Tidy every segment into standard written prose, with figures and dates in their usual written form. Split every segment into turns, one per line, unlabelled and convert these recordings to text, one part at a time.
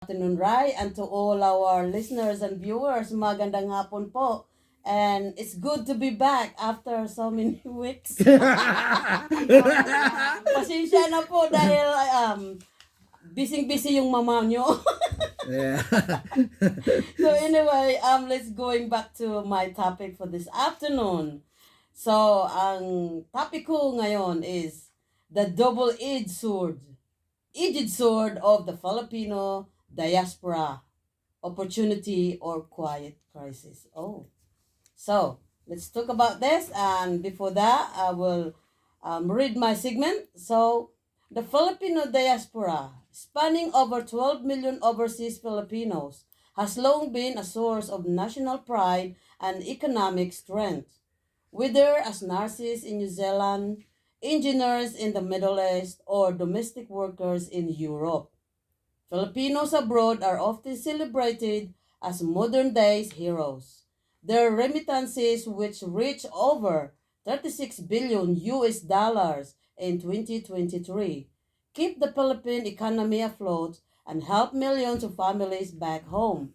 afternoon, Rai, and to all our listeners and viewers, magandang hapon po. And it's good to be back after so many weeks. Pasensya na po dahil busy-busy yung mama nyo.
Yeah.
So anyway, let's going back to my topic for this afternoon. So, ang topic ko ngayon is the double-edged sword. Edged sword of the Filipino diaspora, opportunity or quiet crisis. Oh, so let's talk about this. And before that, I will read my segment. So, the Filipino diaspora, spanning over 12 million overseas Filipinos, has long been a source of national pride and economic strength. Whether as nurses in New Zealand, engineers in the Middle East, or domestic workers in Europe, Filipinos abroad are often celebrated as modern-day heroes. Their remittances, which reach over 36 billion US dollars in 2023, keep the Philippine economy afloat and help millions of families back home.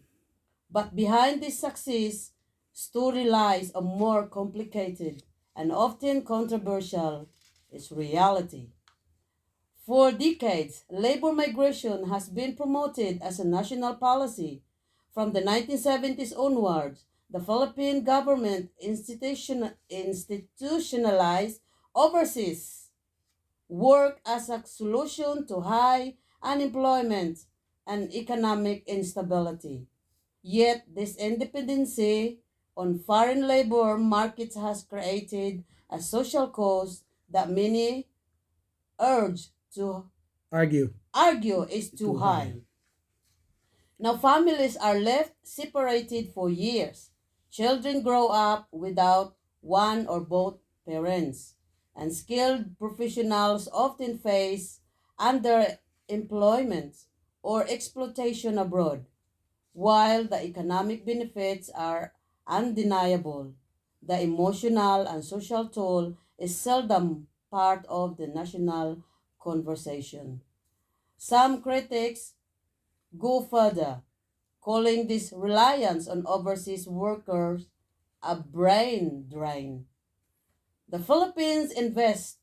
But behind this success story lies a more complicated and often controversial is reality. For decades, labor migration has been promoted as a national policy. From the 1970s onwards, the Philippine government institutionalized overseas work as a solution to high unemployment and economic instability. Yet, this independency on foreign labor markets has created a social cost that many urge to argue is too high. Now, families are left separated for years. Children grow up without one or both parents, and skilled professionals often face underemployment or exploitation abroad. While the economic benefits are undeniable, the emotional and social toll is seldom part of the national conversation. Some critics go further, calling this reliance on overseas workers a brain drain. The Philippines invests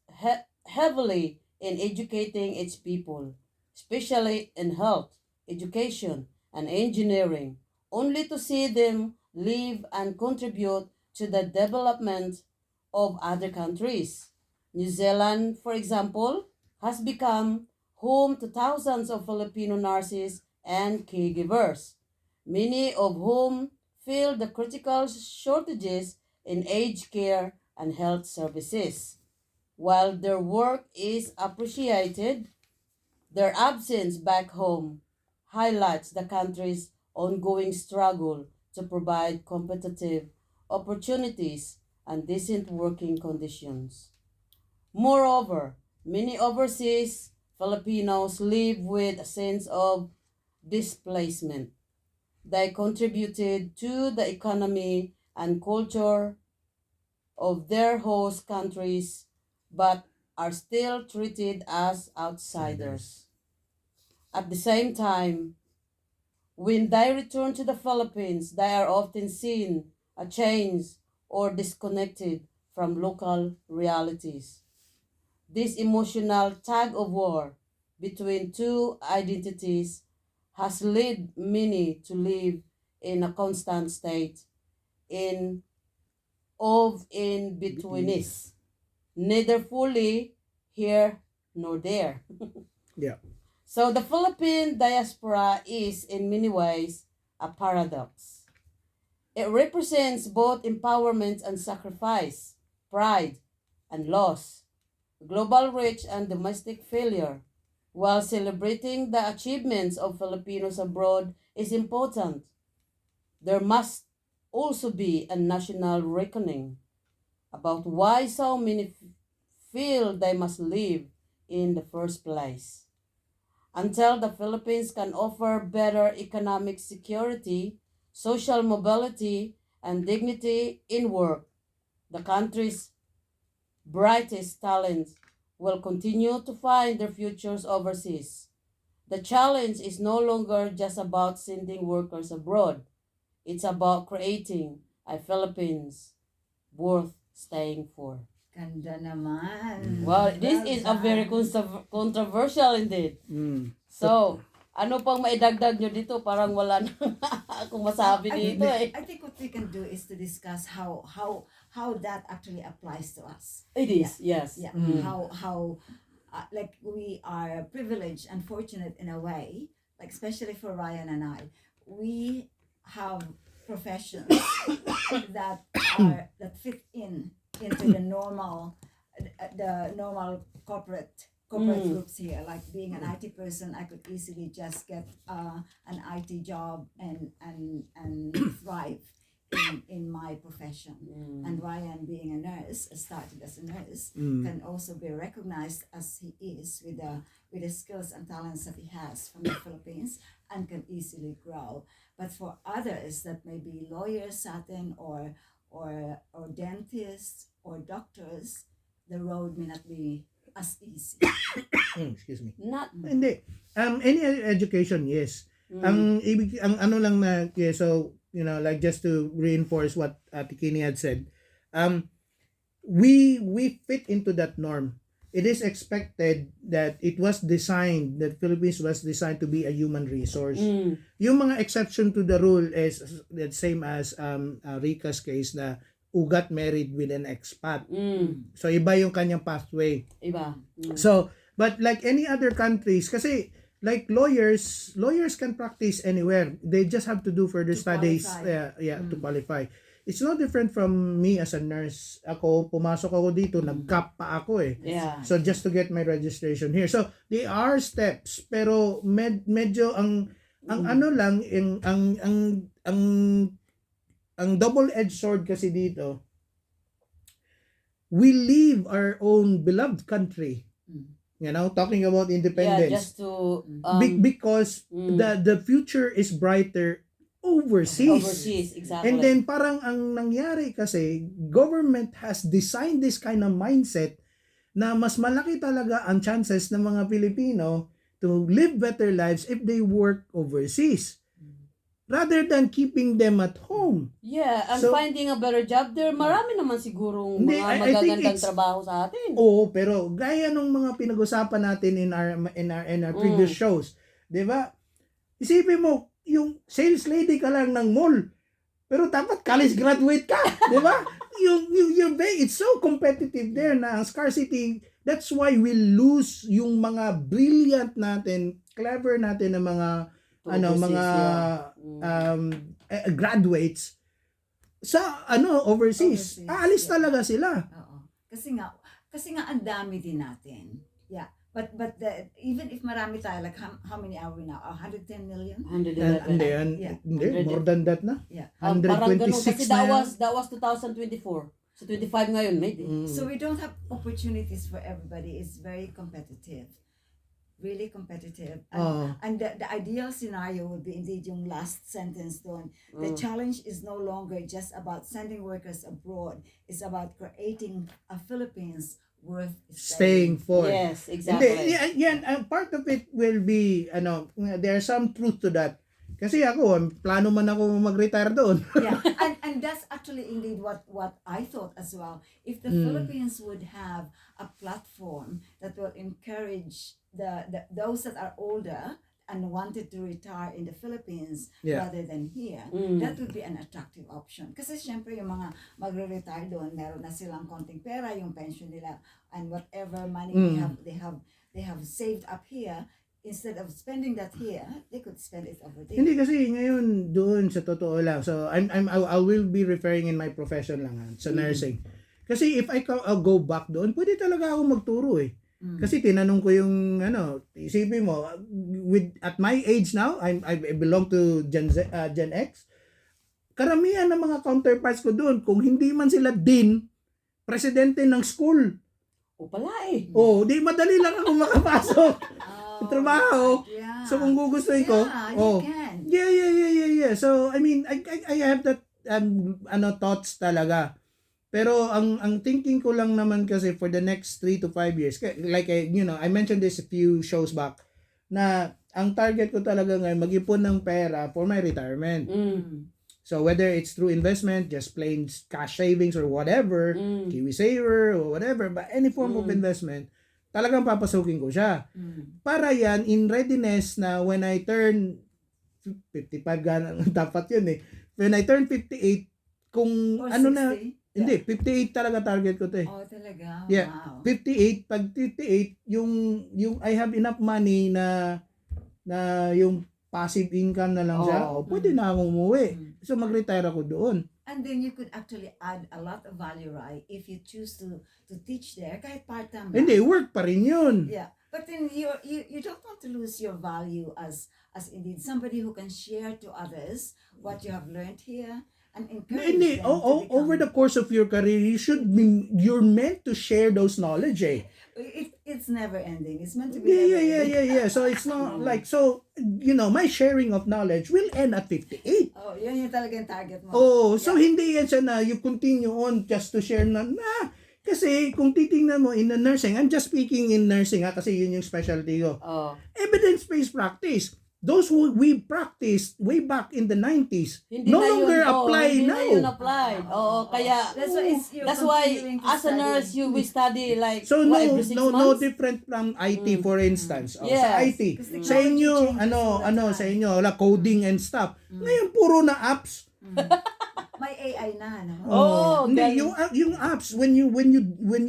heavily in educating its people, especially in health, education, and engineering, only to see them leave and contribute to the development of other countries. New Zealand, for example, has become home to thousands of Filipino nurses and caregivers, many of whom feel the critical shortages in aged care and health services. While their work is appreciated, their absence back home highlights the country's ongoing struggle to provide competitive opportunities and decent working conditions. Moreover, many overseas Filipinos live with a sense of displacement. They contributed to the economy and culture of their host countries but are still treated as outsiders. At the same time, when they return to the Philippines, they are often seen a change or disconnected from local realities. This emotional tug of war between two identities has led many to live in a constant state in of in betweenness, neither fully here nor there.
Yeah.
So the Philippine diaspora is in many ways a paradox. It represents both empowerment and sacrifice, pride and loss, global reach and domestic failure. While celebrating the achievements of Filipinos abroad is important, there must also be a national reckoning about why so many feel they must live in the first place. Until the Philippines can offer better economic security, social mobility, and dignity in work, the country's brightest talents will continue to find their futures overseas. The challenge is no longer just about sending workers abroad. It's about creating a Philippines worth staying for.
Ganda naman.
Well, this
Well
is a very
done.
controversial indeed.
Mm.
So, ano pang maidagdag nyo dito? Parang wala na akong masabi dito eh.
I think what we can do is to discuss how that actually applies to us.
It is, yes.
Yeah,
Mm.
how like we are privileged and fortunate in a way, like especially for Ryan and I, we have professions that fit into the normal corporate
Mm.
groups here. Like being an IT person, I could easily just get an IT job and thrive in my profession.
Mm.
And Ryan, being a nurse, started as a nurse,
Mm.
can also be recognized as he is with the skills and talents that he has from the Philippines and can easily grow. But for others that may be lawyers, satin, or dentists or doctors, the road may not be as easy.
Excuse me.
Not,
Hindi. Any education, yes.
mm,
Ang ano lang na, yeah, so, you know, like just to reinforce what Ate Kini had said, we fit into that norm. It is expected that that Philippines was designed to be a human resource.
mm,
Yung mga exception to the rule is the same as Rica's case na ugat married with an expat.
mm,
So iba yung kanyang pathway.
iba. Mm.
So, but like any other countries, kasi like lawyers can practice anywhere. They just have to do further
To
studies,
qualify.
to qualify. It's no different from me as a nurse. Pumasok ako dito, nag-cap pa ako eh.
Yeah.
So just to get my registration here. So they are steps, pero medyo ang ano lang ang double-edged sword kasi dito. We leave our own beloved country.
Mm.
You know, talking about
Yeah,
independence.
just to
Because
mm,
the future is brighter overseas.
overseas, exactly.
And then parang ang nangyari kasi, government has designed this kind of mindset na mas malaki talaga ang chances ng mga Pilipino to live better lives if they work overseas rather than keeping them at home.
Yeah, and
So-
finding a better job there, marami naman sigurong
Hindi,
mga
I think
magagandang
it's-
trabaho sa atin.
Oo, pero gaya nung mga pinag-usapan natin in our previous shows, 'di ba? Isipin mo, yung sales lady ka lang ng mall, pero dapat college graduate ka, 'di ba? It's so competitive there na ang scarcity. That's why we lose yung mga brilliant natin, clever natin na mga
To
mga
overseas, yeah.
graduates sa overseas.
Overseas,
Aalis
yeah.
talaga sila.
Oo. Kasi nga ang dami din natin. Yeah. But even if marami tayo, like how many are we now? 110 million?
111.
Yeah.
Hindi, more than that na.
Yeah.
Parang ganun, kasi
126 na yan.
that was 2024. So 25 ngayon, maybe.
Mm.
So we don't have opportunities for everybody. It's very competitive. Really competitive.
Oo.
And the ideal scenario would be indeed yung last sentence doon. The
Mm.
challenge is no longer just about sending workers abroad. It's about creating a Philippines worth
Staying for.
Yes,
Hindi,
exactly.
yan, part of it will be, there's some truth to that. Kasi ako, plano man ako mag-retire doon.
Yeah, and that's actually indeed what I thought as well. If the Philippines would have a platform that will encourage those that are older and wanted to retire in the Philippines
Yeah.
rather than here,
Mm.
that would be an attractive option. Kasi syempre yung mga magre-retire doon, meron na silang konting pera, yung pension nila, and whatever money they have saved up here, instead of spending that here, they could spend it over there.
Hindi kasi ngayon doon sa totoo lang. So I will be referring in my profession lang sa nursing. Kasi if I'll go back doon, pwede talaga ako magturo eh. Kasi tinanong ko yung isipin mo at my age now, I belong to Gen X. Karamihan ng mga counterparts ko doon, kung hindi man sila dean, presidente ng school.
O pala eh.
Di madali lang ako makapasok.
Oh,
Trabaho.
yeah.
So kung gugustuhin ko,
you can.
Yeah. So I mean, I have that thoughts talaga. Pero ang thinking ko lang naman kasi for the next 3 to 5 years, like I mentioned this a few shows back, na ang target ko talaga ngayon, mag-ipon ng pera for my retirement. So whether it's through investment, just plain cash savings or whatever, KiwiSaver or whatever, but any form of investment, talagang papasukin ko siya. Para yan, in readiness na when I turn 55, dapat yun eh. When I turn 58, kung
Or
ano na,
60?
hindi, 58 talaga target ko to eh.
Oh, talaga?
Yeah.
Wow.
58, pag 58, yung I have enough money na yung passive income na lang siya, pwede na akong umuwi. So mag-retire ako doon.
And then you could actually add a lot of value, right? If you choose to teach there, kahit part-time lang.
Hindi, work pa rin yun.
Yeah. But then you don't want to lose your value as indeed somebody who can share to others what you have learned here and encourage
Hindi,
them to become.
over the course of your career, you're meant to share those knowledge eh.
It's never ending. It's meant to be
Yeah,
never ending.
yeah. So it's not like, so, my sharing of knowledge will end at 58.
Oh, yun yung talaga yung target mo.
Oh, so hindi yan siya na you continue on just to share na, kasi kung titingnan mo in the nursing, I'm just speaking in nursing kasi yun yung specialty ko. Evidence-based practice. Those who we practiced way back in the 90s no longer apply
hindi
now.
na yun applied. Oo, kaya
That's
why
why continuing to
as a
study.
nurse you will study like
So
every 6
no
months.
different from IT for instance. Sa
Yes.
IT.
Because
Sa
technology
inyo
changes all the
sa
time.
inyo wala coding and stuff. Ngayon puro na apps.
May AI na, no?
Hindi
galing.
yung apps when you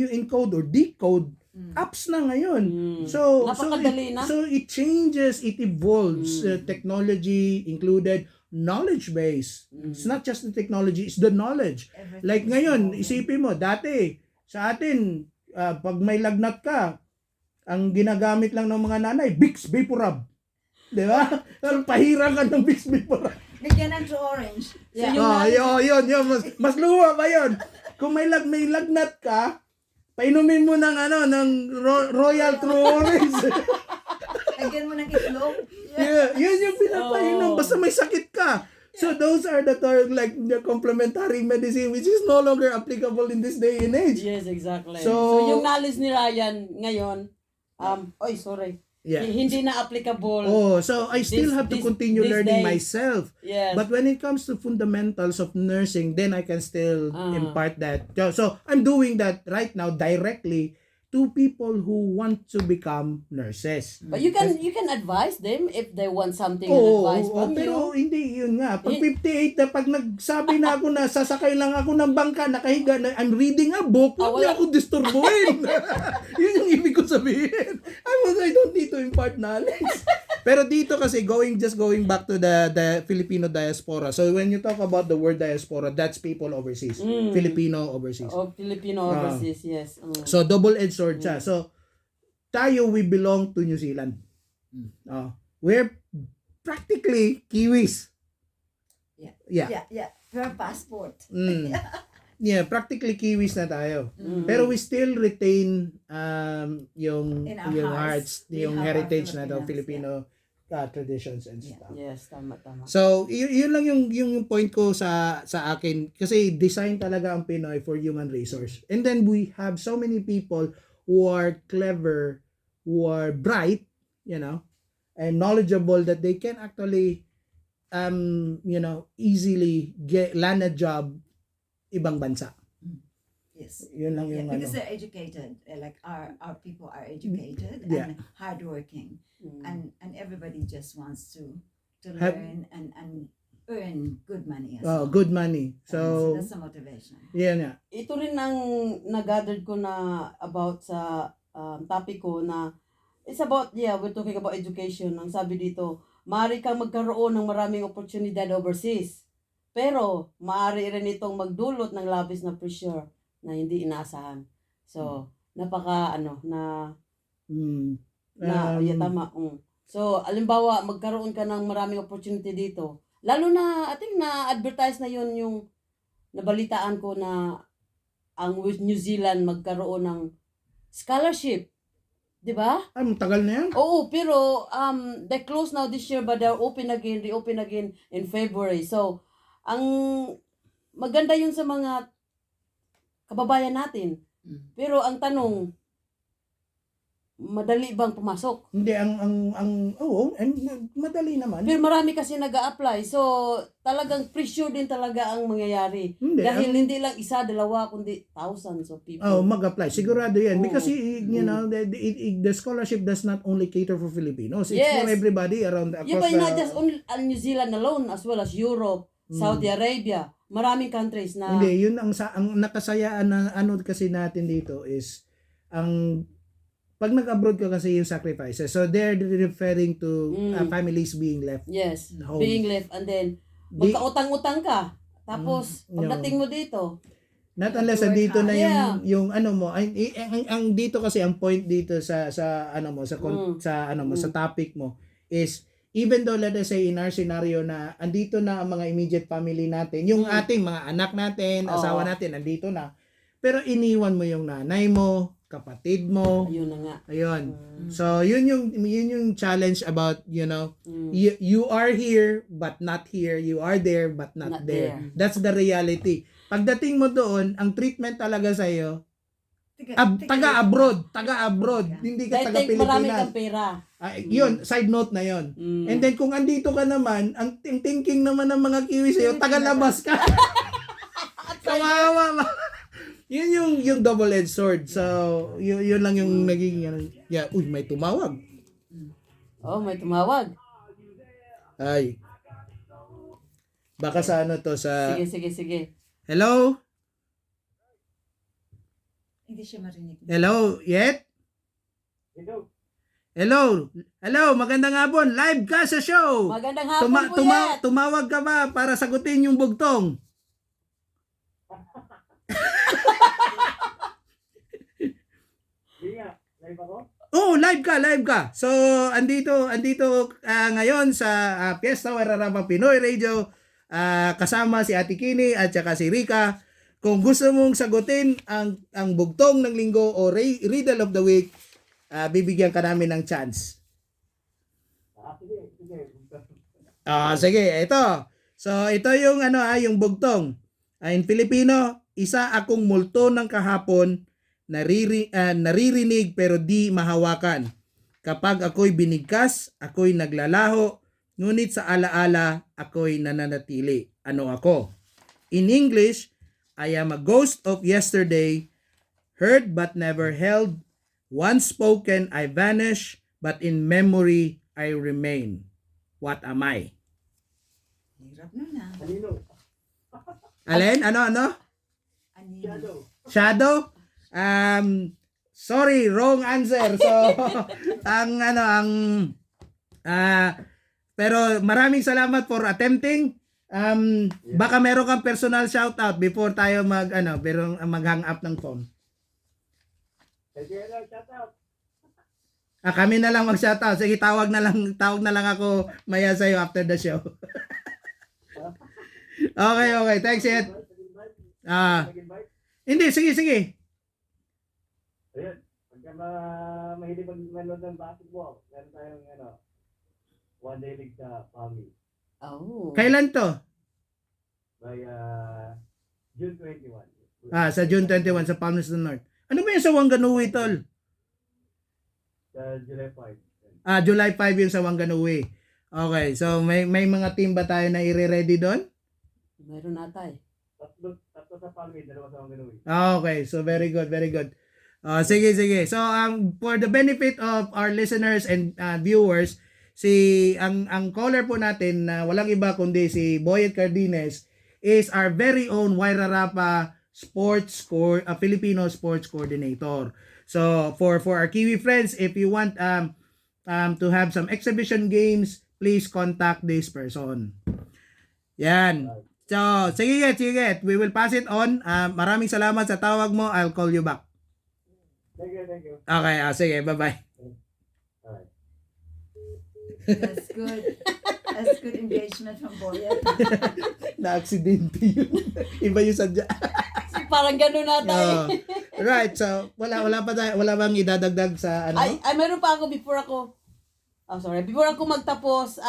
encode or decode apps na ngayon.
Napakadali na.
So it changes, it evolves, technology included, knowledge base. It's not just the technology, it's the knowledge.
Everything
Like
is
ngayon,
evolving.
isipin mo, dati, sa atin, pag may lagnat ka, ang ginagamit lang ng mga nanay, Vicks Vaporub. Di ba? Pahirang ka ng Vicks Vaporub.
Bigyan ng True Orange.
Yeah.
Yun. Mas luwa pa yun. Kung may lagnat ka, painumin mo ng Royal True Orange.
Lagyan mo ng itlog.
Yeah, yun yung pinapainom. Basta may sakit ka. So those are the the complementary medicine which is no longer applicable in this day and age.
Yes, exactly.
So-
So yung knowledge ni Ryan ngayon,
Yeah.
hindi na applicable.
So I still
This-
have to
this-
continue
these
learning
days.
myself.
Yes.
But when it comes to fundamentals of nursing, then I can still impart that. So I'm doing that right now directly to people who want to become nurses.
But you can advise them if they want something
Oo,
advice from
pero
you.
hindi yun nga. Pag 58 na pag nagsabi na ako na sasakay lang ako ng bangka, nakahiga na I'm reading a book, huwag niyo
wala.
ako disturbuhin. Yun yung ibig ko sabihin. I don't need to impart knowledge. Pero dito kasi going back to the Filipino diaspora. So when you talk about the word diaspora, that's people overseas. Filipino overseas.
Filipino overseas, yes.
So double-edged sword siya. So tayo, we belong to New Zealand. We're practically Kiwis. Yeah.
Per passport.
Yeah, practically Kiwis na tayo. Pero we still retain yung
In our
yung
hearts,
hearts,
we
yung
have our
heritage na to,
Filipinos,
Filipino traditions and stuff.
Yes, tama.
So, yun lang yung point ko sa akin kasi design talaga ang Pinoy for human resource. And then we have so many people who are clever, who are bright, and knowledgeable that they can actually easily land a job ibang bansa.
Yes.
Yun lang yung
Because they're educated. Like our people are educated and hardworking. And everybody just wants to learn and earn good money as well.
good money. So
that's the motivation.
yan nga.
Ito rin ang nag-gathered ko na about sa topic ko na it's about, we're talking about education. Ang sabi dito, maaari kang magkaroon ng maraming oportunidad overseas. Pero, maaari rin itong magdulot ng labis na pressure na hindi inaasahan. So, tama. So, alimbawa, magkaroon ka ng maraming opportunity dito. Lalo na, I think na-advertise na yun yung nabalitaan ko na ang New Zealand magkaroon ng scholarship. Diba?
Ay, matagal na yan.
Oo, pero they close now this year but they're reopen again in February. So, ang maganda yun sa mga kababayan natin. Pero ang tanong, madali bang pumasok?
Hindi, madali naman.
Pero marami kasi nag-a-apply. So, talagang pressure din talaga ang mangyayari.
Hindi,
Dahil hindi lang isa, dalawa, kundi thousands of people.
Mag-apply. Sigurado yan.
Oo.
Because, you know, the scholarship does not only cater for Filipinos. It's
Yes.
for everybody around
Yung
across
ba, not just only New Zealand alone, as well as Europe, Saudi Arabia, maraming countries na...
Hindi, yun ang nakasayaan na ano kasi natin dito is, pag nag-abroad ka kasi yung sacrifices. So, they're referring to families being left.
Yes,
home.
being left and then magkautang-utang ka. Tapos, pagdating mo dito,
Not unless
Work
dito na
hard.
yung ano mo, ang dito kasi ang point dito sa ano mo sa sa topic mo is even though let us say in our scenario na andito na ang mga immediate family natin, yung ating mga anak natin, asawa natin andito na. Pero iniwan mo yung nanay mo, kapatid mo.
ayun na nga.
Ayun. So yun yung challenge about, you know, you are here but not here, you are there but not
Not
there.
there.
That's the reality. Pagdating mo doon, ang treatment talaga sa iyo taga-abroad. Hindi ka
Dahil marami
taga-Pilipinas.
kang pera.
Yun, side note na yun. And then kung andito ka naman, ang thinking naman ng mga Kiwi sa'yo, taga-labas ka. Kawawa ba? Yun yung double-edged sword. So, yun lang yung naging, may tumawag.
Oh, may tumawag.
Ay. Baka sa ano to, sa...
Sige.
Hello?
Hindi siya marinig.
Hello? Yet? Hello, magandang hapon. Live ka sa show.
Magandang hapon po Yet.
Tumawag ka ba para sagutin yung bugtong? Oh, live ka. So, andito ngayon sa Fiesta Wararapa Pinoy Radio, kasama si Ate Kini at saka si Rika. Kung gusto mong sagutin ang bugtong ng linggo o riddle of the week, bibigyan ka namin ng chance. Sige, ito. So, ito yung yung bugtong. In Filipino, isa akong multo ng kahapon, naririnig pero di mahawakan. Kapag ako'y binigkas, ako'y naglalaho, ngunit sa alaala, ako'y nananatili. Ano ako? In English, I am a ghost of yesterday, heard but never held, once spoken I vanish, but in memory I remain. What am I?
Hirap nun ah.
Alin? Ano?
Anino.
Shadow? Sorry, wrong answer. So, pero maraming salamat for attempting. Baka meron kang personal shoutout before tayo mag-hang up ng phone. Kami na lang mag-shoutout. Sige, tawag na lang ako maya sa'yo after the show. Okay. Thanks, Ed. Hindi, sige.
Ayun, pagka mahilig mag-manood ng basketball, meron tayong one day league sa PAMI
Oh.
Kailan to?
by June 21.
Sa June 21 sa Palms of the North. Ano ba yung sa Wanganui, tol?
Sa July 5.
July 5 yung sa Wanganui. Okay, so may mga team ba tayo na i-ready doon?
Meron ata eh.
Tatlo sa PAMI, dalawa sa Wanganui.
Okay, so very good. Sige. So for the benefit of our listeners and viewers, ang caller po natin na walang iba kundi si Boyet Cardines is our very own Wairarapa Filipino sports coordinator. So for our Kiwi friends, if you want to have some exhibition games, please contact this person. Yan. So, sige. We will pass it on. Maraming salamat sa tawag mo. I'll call you back.
Thank you.
Okay, sige. Bye-bye.
Alright.
That's good. That's good engagement from Boyet.
Na-aksidente yun. Iba yung sadya.
Parang ganun ata eh.
Right. So, wala bang idadagdag sa ano?
Ay, meron pa ako before ako magtapos,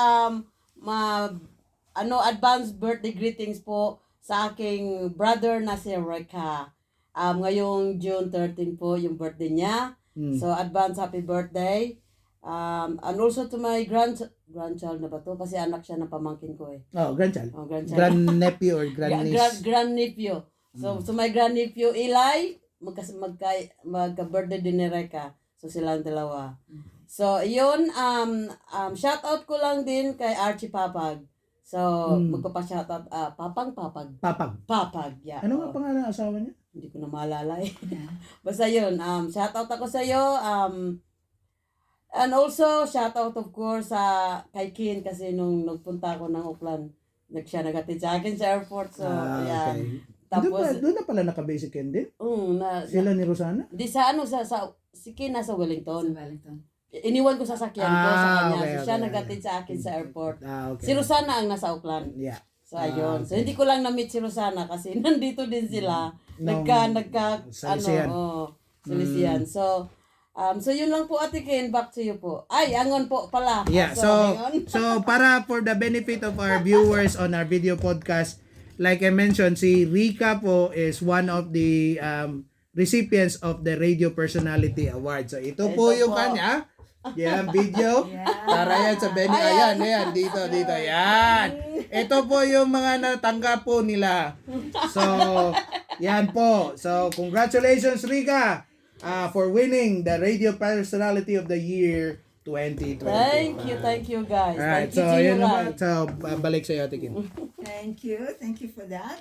advance birthday greetings po sa aking brother na si Rika. Ngayong June 13 po yung birthday niya. So advance happy birthday. And also to my grandchild na ba to? Kasi anak siya ng pamangkin ko eh.
Oh, grandchild.
Oh, grandchild.
Grandnephew or grandniece.
Grandnephew. So, to my grandnephew Eli, magka-birthday din ni Reka. So, silang dalawa. So, yun, shout out ko lang din kay Archie Papag. So, magpapa-shoutout, Papag.
Papag.
Yeah.
Ano nga pangalan ng asawa niya?
Hindi ko na maalala eh. Basta yun, shoutout ako sa iyo. And also, shoutout of course kay Kin kasi nung nagpunta ako ng Auckland, siya nagatid sa akin sa airport. So, ayan.
Okay.
Tapos,
Doon na pala naka-basic Ken din?
na,
Sila ni Rosana?
di sa si Kin nasa
Sa
Wellington.
Wellington.
Iniwan ko sa sakyan ko sa kanya.
Okay,
So, siya
okay.
nagatid sa akin sa airport.
Okay.
Si Rosana ang nasa Auckland.
Yeah.
So, ayun. So, hindi ko lang na-meet si Rosana kasi nandito din sila.
Salesian.
Salesian. So, yun lang po, Ate Ken. Back to you po. Ay, angon po pala.
Yeah,
Angon.
so para for the benefit of our viewers on our video podcast, like I mentioned, si Rika po is one of the recipients of the Radio Personality Award. So ito po
Ito
yung
po.
kanya. Yan, video.
Yeah.
Para yan sa Benny. Ayan, dito. Yan. Ito po yung mga natanggap po nila. So, yan po. So, congratulations, Rika, for winning the Radio Personality of the Year 2020.
Thank you guys.
Alright,
Thank you
so
to you,
yun naman.
Rai.
So, balik sa iyo, Ate Kim.
Thank you for that.